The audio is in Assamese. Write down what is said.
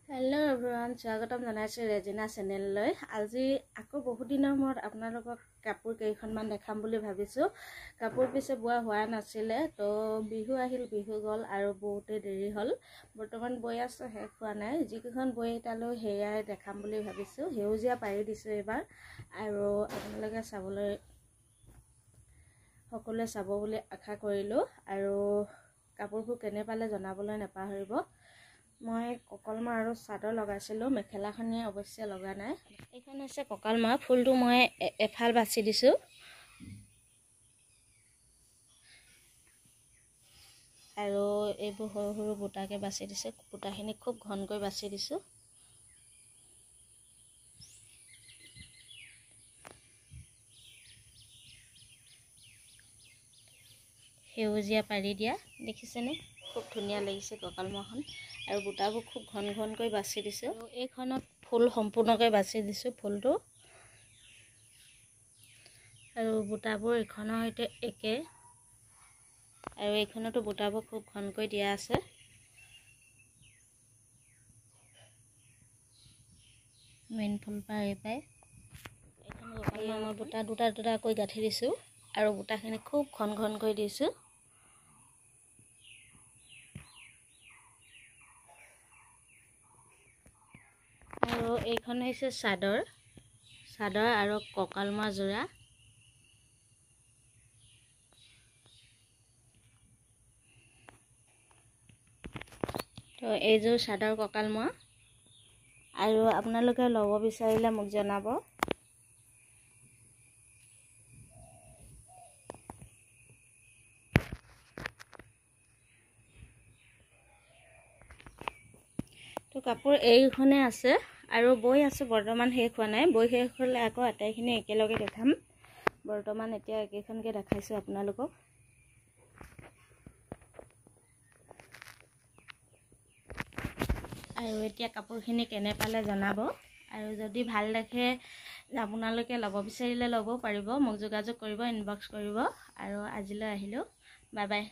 हेलो एवरीवन स्वागतम जनाइছো रेजिना चेनेलলৈ আজি আকৌ বহুত দিনৰ মূৰত আপোনালোকক কাপোৰ কেইখনমান দেখাম বুলি ভাবিছো কাপোৰ পিছে বুৱা হোৱা নাছিলে তো বিহু আহিল বিহু গল আৰু বহুতে দেৰি হল বৰ্তমান বৈ আছে শেষ হোৱা নাই যিকেইখন বৈ এটালৈ হেয়াই দেখাম বুলি ভাবিছো হেউজিয়া পাৰি দিছো এবাৰ আৰু আপোনালোকে চাবলৈ সকলোৱে চাব বুলি আশা কৰিলো আৰু কাপোৰবোৰ কেনে পালে জনাবলৈ নাপাহৰিব মই ককালমা আৰু চাদৰ লগাইছিলো মেখেলাখনি অৱশ্যে লগা নাই এইখন আছে ককালমা ফুলটো মই এফাল বাছি দিছো আৰু এইবোৰ সৰু সৰু বুটাকে বাছি দিছে বুটাখিনি খুব ঘনকৈ বাছি দিছো হেউজিয়া পাৰি দিয়া দেখিছেনে খুব ধুনিয়া লাগিছে ককালমাখন আৰু বুটাবোৰ খুব ঘন ঘনকৈ বাছি দিছো আৰু এইখনত ফুল সম্পূৰ্ণকৈ বাছি দিছো ফুলটো আৰু বুটাবোৰ এখনৰ সৈতে একে আৰু এইখনতো বুটাবোৰ খুব ঘনকৈ দিয়া আছে মেইন ফুল পাই এখন ককালমাৰ বুটা দুটা কৈ গাঁঠি দিছো আৰু বুটাখিনি খুব ঘন ঘনকৈ দিছো আৰু এইখন হৈছে চাদৰ আৰু ককালমা জোৰা তো এইযোৰ চাদৰ ককালমা আৰু আপোনালোকে লব বিচাৰিলে মোক জনাব তো কাপোৰ এইখনে আছে আৰু বৈ আছে বৰ্তমান শেষ হোৱা নাই বৈ শেষ হ'লে আকৌ আটাইখিনি একেলগে দেখাম বৰ্তমান এতিয়া একেখনকে দেখাইছো আপোনালোকক আৰু এতিয়া কাপোৰখিনি কেনে পালে জনাব আৰু যদি ভাল দেখে আপোনালোকে লব বিচাৰিলে লব পাৰিব মোক যোগাযোগ কৰিব ইনবক্স কৰিব আৰু আজিলৈ আহিলো বাই বাই